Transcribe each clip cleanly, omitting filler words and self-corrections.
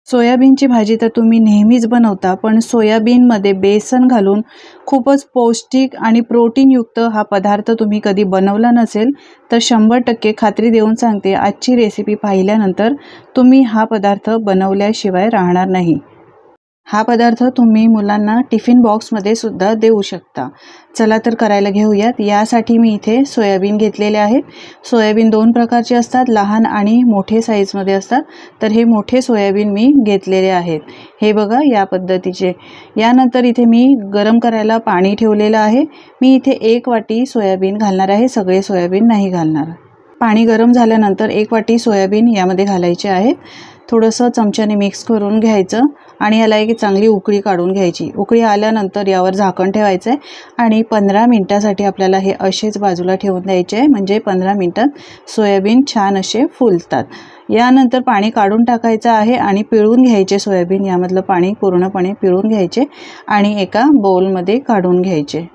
सोयाबीनची भाजी तर तुम्ही नेहमीच बनवता, पण सोयाबीनमध्ये बेसन घालून खूपच पौष्टिक आणि प्रोटीनयुक्त हा पदार्थ तुम्ही कधी बनवला नसेल, तर 100% खात्री देऊन सांगते, आजची रेसिपी पाहिल्यानंतर तुम्ही हा पदार्थ बनवल्याशिवाय राहणार नाही. हा पदार्थ तुम्ही मुलांना टिफिन बॉक्समध्ये सुद्धा देऊ शकता. चला तर करायला घेऊयात. यासाठी मी इथे सोयाबीन घेतलेले आहेत. सोयाबीन 2 प्रकारचे असतात, लहान आणि मोठे साईजमध्ये असतात. तर हे मोठे सोयाबीन मी घेतलेले आहेत. हे बघा या पद्धतीचे. यानंतर इथे मी गरम करायला पाणी ठेवलेलं आहे. मी इथे 1 वाटी सोयाबीन घालणार आहे, सगळे सोयाबीन नाही घालणार. पाणी गरम झाल्यानंतर 1 वाटी सोयाबीन यामध्ये घालायचे आहे. थोडंसं चमच्याने मिक्स करून घ्यायचं आणि याला एक चांगली उकळी काढून घ्यायची. उकळी आल्यानंतर यावर झाकण ठेवायचं आहे आणि 15 मिनिटासाठी आपल्याला हे असेच बाजूला ठेवून द्यायचे आहे, म्हणजे 15 मिनिटात सोयाबीन छान असे फुलतात. यानंतर पाणी काढून टाकायचं आहे आणि पिळून घ्यायचे सोयाबीन. यामधलं पाणी पूर्णपणे पिळून घ्यायचे आणि एका बाउलमध्ये काढून घ्यायचे.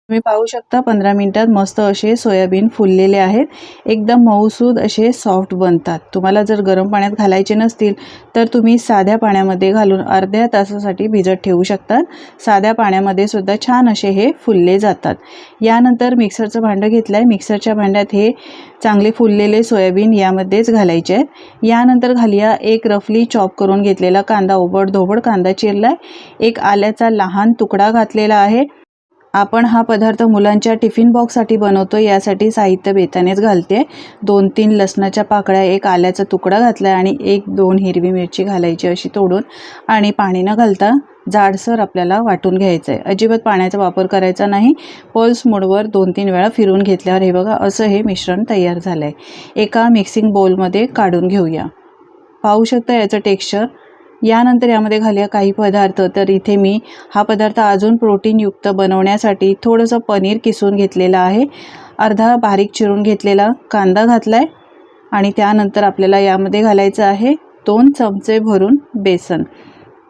तुम्ही पाहू शकता 15 मिनिटात मस्त असे सोयाबीन फुललेले आहेत. एकदम मऊसूद असे सॉफ्ट बनतात. तुम्हाला जर गरम पाण्यात घालायचे नसतील तर तुम्ही साध्या पाण्यामध्ये घालून अर्ध्या तासासाठी भिजत ठेवू शकता. साध्या पाण्यामध्ये सुद्धा छान असे हे फुलले जातात. यानंतर मिक्सरचं भांडं घेतलं आहे. मिक्सरच्या भांड्यात हे चांगले फुललेले सोयाबीन यामध्येच घालायचे आहेत. यानंतर घालूया एक रफली चॉप करून घेतलेला कांदा, ओबड-धोबड कांदा चिरला आहे. एक आल्याचा लहान तुकडा घातलेला आहे. आपण हा पदार्थ मुलांच्या टिफिन बॉक्ससाठी बनवतो, यासाठी साहित्य बेतानेच घालते. 2-3 लसणाच्या पाकळ्या, एक आल्याचा तुकडा घातला आणि 1-2 हिरवी मिरची घालायची अशी तोडून आणि पाणी न घालता जाडसर आपल्याला वाटून घ्यायचं आहे. अजिबात पाण्याचा वापर करायचा नाही. पल्स मोडवर 2-3 वेळा फिरून घेतल्यावर हे बघा असं हे मिश्रण तयार झालं आहे. एका मिक्सिंग बाउलमध्ये काढून घेऊया. पाहू शकता याचं टेक्स्चर. यानंतर यामध्ये घालूया काही पदार्थ. तर इथे मी हा पदार्थ अजून प्रोटीनयुक्त बनवण्यासाठी थोडंसं पनीर किसून घेतलेलं आहे. अर्धा बारीक चिरून घेतलेला कांदा घातला आहे आणि त्यानंतर आपल्याला यामध्ये घालायचं आहे 2 चमचे भरून बेसन.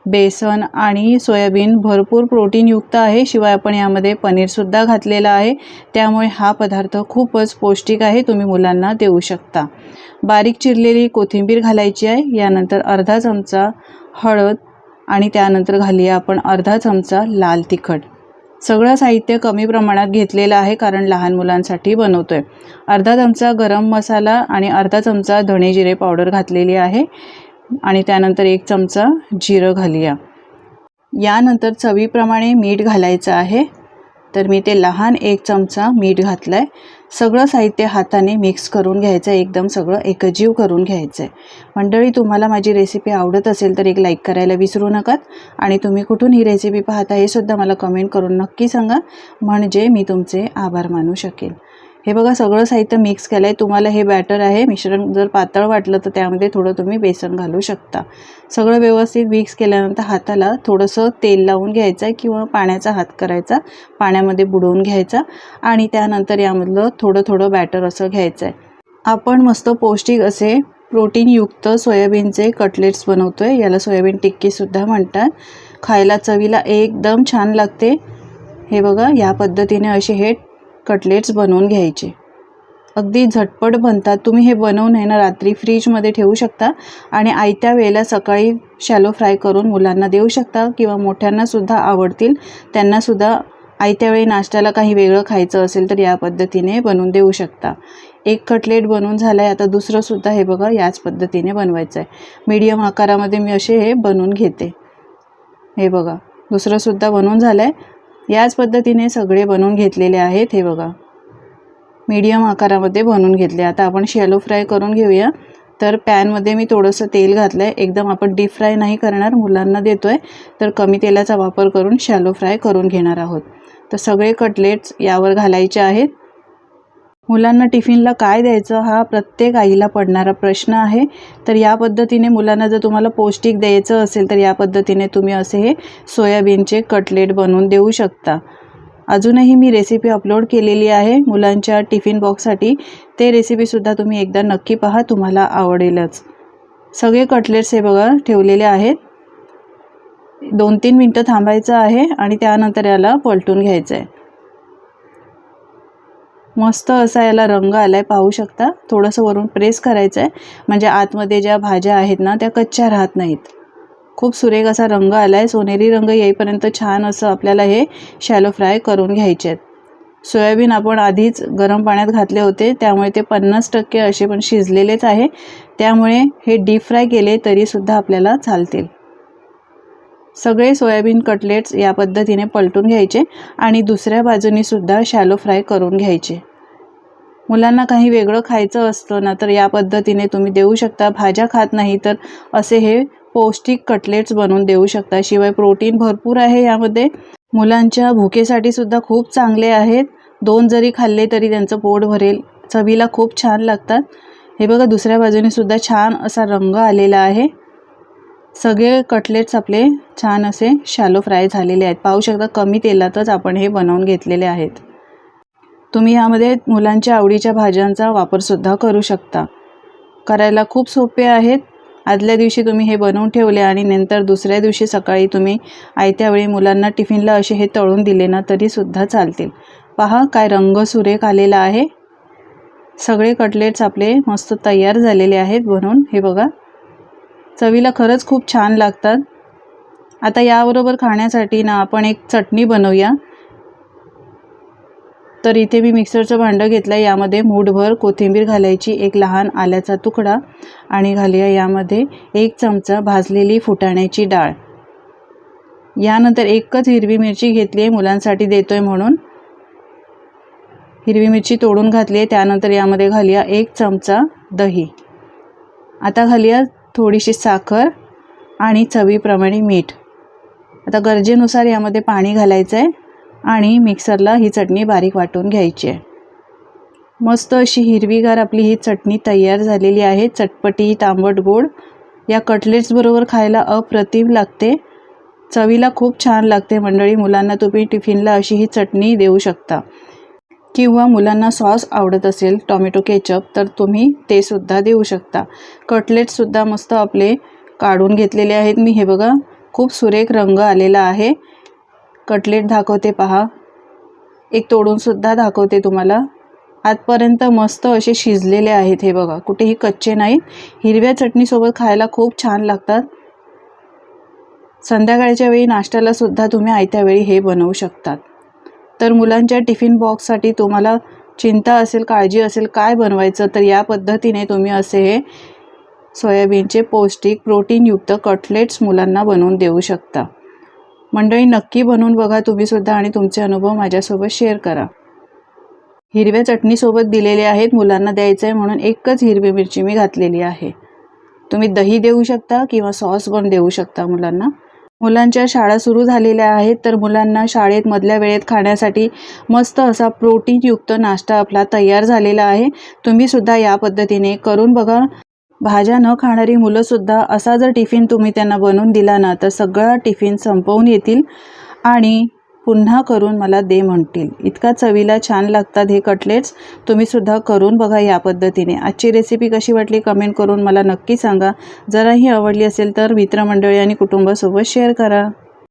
बेसन आणि सोयाबीन भरपूर प्रोटीनयुक्त आहे. शिवाय आपण यामध्ये पनीरसुद्धा घातलेलं आहे. त्यामुळे हा पदार्थ खूपच पौष्टिक आहे. तुम्ही मुलांना देऊ शकता. बारीक चिरलेली कोथिंबीर घालायची आहे. यानंतर अर्धा चमचा हळद आणि त्यानंतर घालूया आपण अर्धा चमचा लाल तिखट. सगळं साहित्य कमी प्रमाणात घेतलेलं आहे कारण लहान मुलांसाठी बनवतोय. अर्धा चमचा गरम मसाला आणि अर्धा चमचा धणे जिरे पावडर घातलेली आहे आणि त्यानंतर 1 चमचा जिरं घालूया. यानंतर चवीप्रमाणे मीठ घालायचं आहे. तर मी ते लहान 1 चमचा मीठ घातलं आहे. सगळं साहित्य हाताने मिक्स करून घ्यायचं आहे. एकदम सगळं एकजीव करून घ्यायचं आहे. मंडळी, तुम्हाला माझी रेसिपी आवडत असेल तर एक लाईक करायला विसरू नका आणि तुम्ही कुठून ही रेसिपी पाहता हे सुद्धा मला कमेंट करून नक्की सांगा, म्हणजे मी तुमचे आभार मानू शकेल. हे बघा सगळं साहित्य मिक्स केलं आहे. तुम्हाला हे बॅटर आहे, मिश्रण जर पातळ वाटलं तर त्यामध्ये थोडं तुम्ही बेसन घालू शकता. सगळं व्यवस्थित मिक्स केल्यानंतर हाताला थोडंसं तेल लावून घ्यायचं आहे किंवा पाण्याचा हात करायचा, पाण्यामध्ये बुडवून घ्यायचा आणि त्यानंतर यामधलं थोडं थोडं बॅटर असं घ्यायचं आहे. आपण मस्त पौष्टिक असे प्रोटीनयुक्त सोयाबीनचे कटलेट्स बनवतो आहे. याला सोयाबीन टिक्कीसुद्धा म्हणतात. खायला चवीला एकदम छान लागते. हे बघा या पद्धतीने असे हे कटलेट्स बनवून घ्यायचे. अगदी झटपट बनतात. तुम्ही हे बनवून आहे ना रात्री फ्रीजमध्ये ठेवू शकता आणि आयत्या वेळेला सकाळी शॅलो फ्राय करून मुलांना देऊ शकता किंवा मोठ्यांनासुद्धा आवडतील. त्यांनासुद्धा आयत्या वेळी नाश्त्याला काही वेगळं खायचं असेल तर या पद्धतीने बनवून देऊ शकता. एक कटलेट बनवून झालं आहे. आता दुसरंसुद्धा हे बघा याच पद्धतीने बनवायचं आहे. मीडियम आकारामध्ये मी असे हे बनवून घेते. हे बघा दुसरंसुद्धा बनवून झालं आहे. याच पद्धतीने सगळे बनवून घेतलेले आहेत. हे बघा मीडियम आकारामध्ये बनवून घेतले. आता आपण शॅलो फ्राय करून घेऊया. तर पॅनमध्ये मी थोडंसं तेल घातलं आहे. एकदम आपण डीप फ्राय नाही करणार, मुलांना देतो आहे तर कमी तेलाचा वापर करून शॅलो फ्राय करून घेणार आहोत. तर सगळे कटलेट्स यावर घालायचे आहेत. मुलांना टिफिनला काय द्यायचं हा प्रत्येक आईला पडणारा प्रश्न आहे. तर या पद्धतीने मुलांना जर तुम्हाला पौष्टिक द्यायचं असेल तर या पद्धतीने तुम्ही असे हे सोयाबीनचे कटलेट बनवून देऊ शकता. अजूनही मी रेसिपी अपलोड केलेली आहे मुलांच्या टिफिन बॉक्ससाठी. ते रेसिपीसुद्धा तुम्ही एकदा नक्की पहा, तुम्हाला आवडेलच. सगळे कटलेट्स हे बघा ठेवलेले आहेत. 2-3 मिनटं थांबायचं आहे आणि त्यानंतर याला पलटून घ्यायचं आहे. मस्त असा याला रंग आलाय, पाहू शकता. थोडंसं वरून प्रेस करायचं आहे म्हणजे आतमध्ये ज्या भाज्या आहेत ना त्या कच्च्या राहत नाहीत. खूप सुरेख असा रंग आलाय. सोनेरी रंग येईपर्यंत छान असं आपल्याला हे शॅलो फ्राय करून घ्यायचे आहेत. सोयाबीन आपण आधीच गरम पाण्यात घातले होते, त्यामुळे ते 50% असे पण शिजलेलेच आहे. त्यामुळे हे डीप फ्राय केले तरीसुद्धा आपल्याला चालतील. सगळे सोयाबीन कटलेट्स या पद्धतीने पलटून घ्यायचे आणि दुसऱ्या बाजूनी सुद्धा शॅलो फ्राय करून घ्यायचे. मुलांना काही वेगळं खायचं असतं ना तर या पद्धतीने तुम्ही देऊ शकता. भाज्या खात नाही तर असे हे पौष्टिक कटलेट्स बनवून देऊ शकता. शिवाय प्रोटीन भरपूर आहे यामध्ये. मुलांच्या भुकेसाठी सुद्धा खूप चांगले आहेत. 2 जरी खाल्ले तरी त्यांचं पोट भरेल. चवीला खूप छान लागतात. हे बघा, दुसऱ्या बाजूने सुद्धा छान असा रंग आलेला आहे. सगळे कटलेट्स आपले छान असे शॅलो फ्राय झालेले आहेत. पाहू शकता, कमी तेलातच आपण हे बनवून घेतलेले आहेत. तुम्ही यामध्ये मुलांच्या आवडीच्या भाज्यांचा वापरसुद्धा करू शकता. करायला खूप सोपे आहेत. आदल्या दिवशी तुम्ही हे बनवून ठेवले आणि नंतर दुसऱ्या दिवशी सकाळी तुम्ही आयत्या वेळी मुलांना टिफिनला असे हे तळून दिले ना तरीसुद्धा चालतील. पहा काय रंग सुरेख आलेला आहे. सगळे कटलेट्स आपले मस्त तयार झालेले आहेत बनवून. हे बघा, चवीला खरंच खूप छान लागतात. आता याबरोबर खाण्यासाठी ना आपण एक चटणी बनवूया. तर इथे मी मिक्सरचं भांडं घेतलं. यामध्ये मूठभर कोथिंबीर घालायची, एक लहान आल्याचा तुकडा आणि घालूया यामध्ये 1 चमचा भाजलेली फुटाण्याची डाळ. यानंतर एकच हिरवी मिरची घेतली आहे, मुलांसाठी देतोय म्हणून हिरवी मिरची तोडून घातली आहे. त्यानंतर यामध्ये घालूया 1 चमचा दही. आता घालूया थोडीशी साखर आणि चवीप्रमाणे मीठ. आता गरजेनुसार यामध्ये पाणी घालायचं आहे आणि मिक्सरला ही चटणी बारीक वाटून घ्यायची आहे. मस्त अशी हिरवीगार आपली ही चटणी तयार झालेली आहे. चटपटीत आंबट गोड या कटलेट्स बरोबर खायला अप्रतिम लागते. चवीला खूप छान लागते मंडळी. मुलांना तुम्ही टिफिनला अशी ही चटणी देऊ शकता किंवा मुलांना सॉस आवडत असेल टोमॅटो केचप तर तुम्ही ते सुद्धा देऊ शकता. कटलेट्ससुद्धा मस्त आपले काढून घेतलेले आहेत मी. हे बघा, खूप सुरेख रंग आलेला आहे. कटलेट दाखवते पहा, एक तोडूनसुद्धा दाखवते तुम्हाला. आतपर्यंत मस्त असे शिजलेले आहेत. हे बघा, कुठेही कच्चे नाहीत. हिरव्या चटणीसोबत खायला खूप छान लागतात. संध्याकाळच्या वेळी नाश्त्याला सुद्धा तुम्ही आयत्या वेळी हे बनवू शकतात. तर मुलांच्या टिफिन बॉक्ससाठी तुम्हाला चिंता असेल, काळजी असेल काय बनवायचं, तर या पद्धतीने तुम्ही असे हे सोयाबीनचे पौष्टिक प्रोटीनयुक्त कटलेट्स मुलांना बनवून देऊ शकता. मंडळी, नक्की बनवून बघा तुम्हीसुद्धा आणि तुमचे अनुभव माझ्यासोबत शेअर करा. हिरव्या चटणीसोबत दिलेले आहेत, मुलांना द्यायचं आहे म्हणून एकच हिरवी मिरची मी घातलेली आहे. तुम्ही दही देऊ शकता किंवा सॉस पण देऊ शकता मुलांना. मुलांच्या शाळा सुरू झालेल्या आहेत तर मुलांना शाळेत मधल्या वेळेत खाण्यासाठी मस्त असा प्रोटीनयुक्त नाश्ता आपला तयार झालेला आहे. तुम्हीसुद्धा या पद्धतीने करून बघा. भाज्या न खाणारी मुलंसुद्धा असा जर टिफिन तुम्ही त्यांना बनवून दिला ना तर सगळा टिफिन संपवून येतील आणि पुन्हा करून मला दे म्हणतील. इतका चवीला छान लागतात हे कटलेट्स. तुम्हीसुद्धा करून बघा या पद्धतीने. आजची रेसिपी कशी वाटली कमेंट करून मला नक्की सांगा. जराही आवडली असेल तर मित्रमंडळी आणि कुटुंबासोबत शेअर करा.